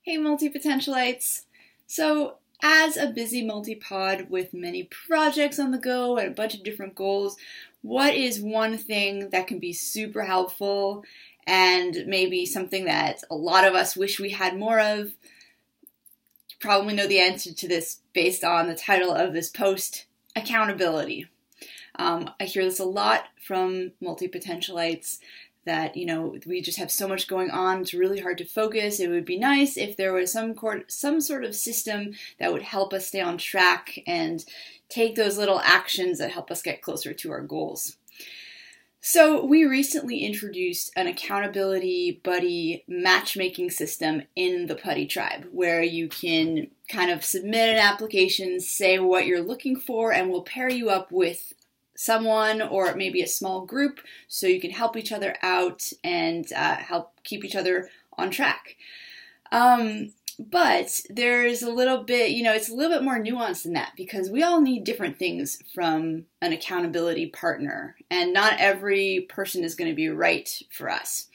Hey multi-potentialites! So as a busy multi-pod with many projects on the go and a bunch of different goals, what is one thing that can be super helpful and maybe something that a lot of us wish we had more of? You probably know the answer to this based on the title of this post, accountability. I hear this a lot from multi-potentialites that, we just have so much going on, it's really hard to focus. It would be nice if there was some sort of system that would help us stay on track and take those little actions that help us get closer to our goals. So we recently introduced an accountability buddy matchmaking system in the Putty tribe, where you can kind of submit an application, say what you're looking for, and we'll pair you up with someone or maybe a small group so you can help each other out and help keep each other on track. But there's a little bit, it's a little bit more nuanced than that, because we all need different things from an accountability partner, and not every person is going to be right for us.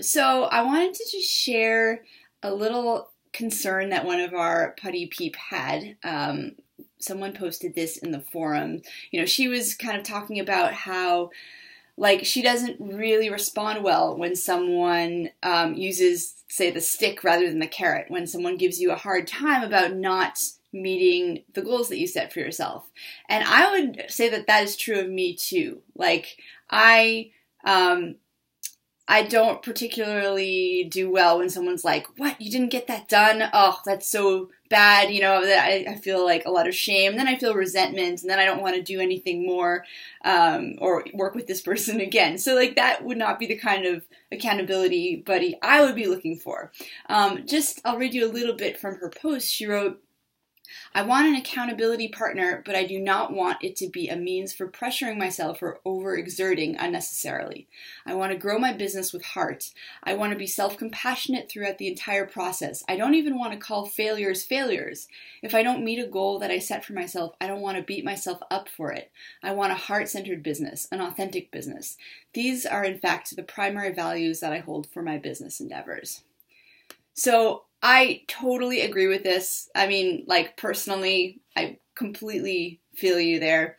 So I wanted to just share a little concern that one of our Putty peep had. Someone posted this in the forum. She was kind of talking about how, she doesn't really respond well when someone uses, say, the stick rather than the carrot, when someone gives you a hard time about not meeting the goals that you set for yourself. And I would say that that is true of me too. I don't particularly do well when someone's like, what, you didn't get that done? Oh, that's so bad, that I feel like a lot of shame, and then I feel resentment, and then I don't want to do anything more or work with this person again. So that would not be the kind of accountability buddy I would be looking for. I'll read you a little bit from her post. She wrote, I want an accountability partner, but I do not want it to be a means for pressuring myself or overexerting unnecessarily. I want to grow my business with heart. I want to be self-compassionate throughout the entire process. I don't even want to call failures failures. If I don't meet a goal that I set for myself, I don't want to beat myself up for it. I want a heart-centered business, an authentic business. These are, in fact, the primary values that I hold for my business endeavors. So I totally agree with this. I mean, personally, I completely feel you there.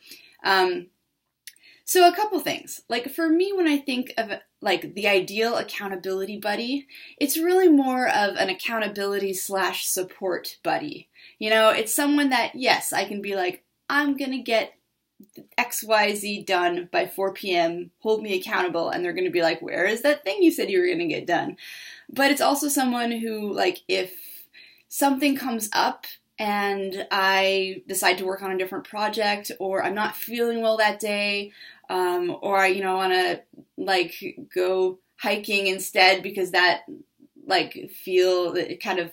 So a couple things. For me, when I think of the ideal accountability buddy, it's really more of an accountability / support buddy. It's someone that, yes, I can be like, I'm going to get XYZ done by 4 p.m., hold me accountable, and they're going to be like, where is that thing you said you were going to get done? But it's also someone who, if something comes up and I decide to work on a different project, or I'm not feeling well that day, or I, want to, go hiking instead because that, feel it kind of,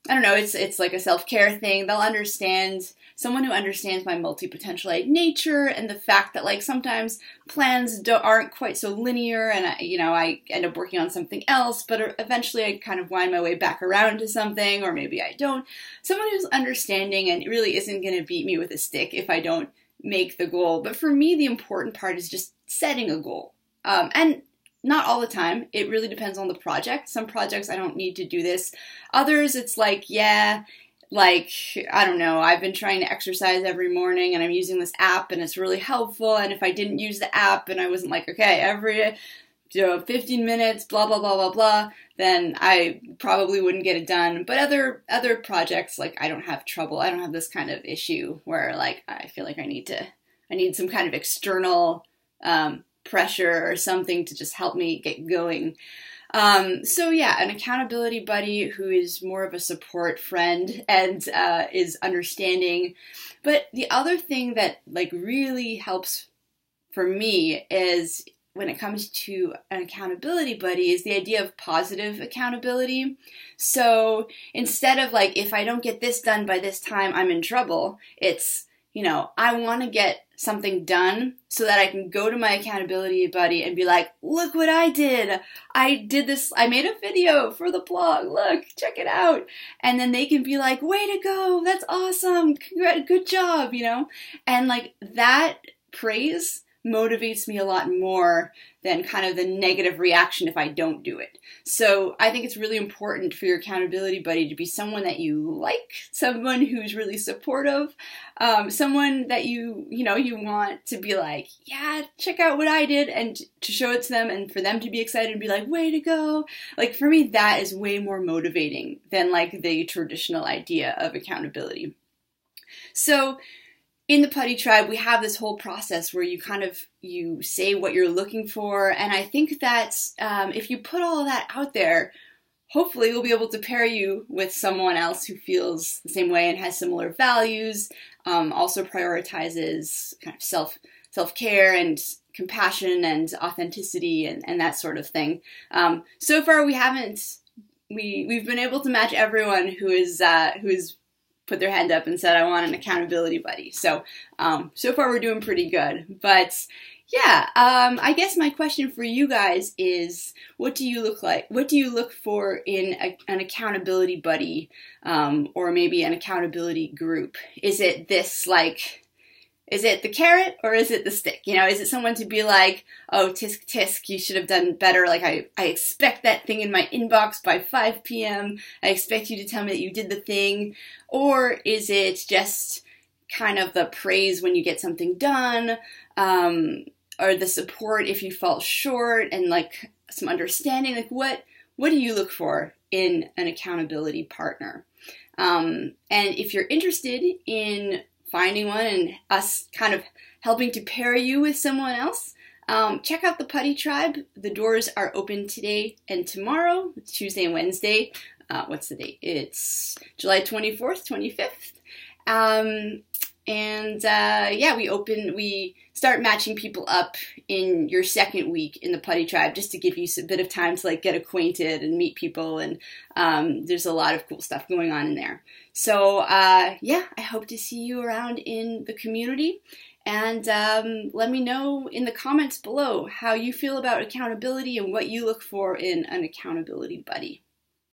I don't know, it's like a self-care thing. They'll understand, someone who understands my multi-potentialite nature and the fact that sometimes plans aren't quite so linear, and I end up working on something else, but eventually I kind of wind my way back around to something, or maybe I don't. Someone who's understanding and really isn't going to beat me with a stick if I don't make the goal. But for me, the important part is just setting a goal. And not all the time. It really depends on the project. Some projects I don't need to do this. Others it's I don't know, I've been trying to exercise every morning and I'm using this app and it's really helpful. And if I didn't use the app and I wasn't okay, every 15 minutes, blah, blah, blah, blah, blah, then I probably wouldn't get it done. But other projects, I don't have trouble. I don't have this kind of issue where I feel like I need some kind of external pressure or something to just help me get going. So yeah, an accountability buddy who is more of a support friend and is understanding. But the other thing that really helps for me is, when it comes to an accountability buddy, is the idea of positive accountability. So instead of if I don't get this done by this time, I'm in trouble, it's, I want to get something done so that I can go to my accountability buddy and be like, look what I did. I did this. I made a video for the blog. Look, check it out. And then they can be like, way to go. That's awesome. Good job, And that praise motivates me a lot more than kind of the negative reaction if I don't do it. So I think it's really important for your accountability buddy to be someone that you like, someone who's really supportive, someone that you want to be like, yeah, check out what I did, and to show it to them and for them to be excited and be like, way to go. Like, for me, that is way more motivating than like the traditional idea of accountability. So in the Putty Tribe, we have this whole process where you say what you're looking for, and I think that if you put all of that out there, hopefully we'll be able to pair you with someone else who feels the same way and has similar values, also prioritizes kind of self-care and compassion and authenticity and that sort of thing. So far we've been able to match everyone who is put their hand up and said, I want an accountability buddy. So far we're doing pretty good. But yeah, I guess my question for you guys is, what do you look like? What do you look for in an accountability buddy, or maybe an accountability group? Is it is it the carrot or is it the stick? Is it someone to be like, oh, tisk tisk, you should have done better. Like, I expect that thing in my inbox by 5 p.m. I expect you to tell me that you did the thing. Or is it just kind of the praise when you get something done, or the support if you fall short, and like some understanding? Like, what do you look for in an accountability partner? And if you're interested in finding one and us kind of helping to pair you with someone else, check out the Putty Tribe. The doors are open today and tomorrow. It's Tuesday and Wednesday. What's the date? It's July 24th, 25th. We start matching people up in your second week in the Putty Tribe, just to give you a bit of time to like get acquainted and meet people, and there's a lot of cool stuff going on in there. So I hope to see you around in the community, and let me know in the comments below how you feel about accountability and what you look for in an accountability buddy.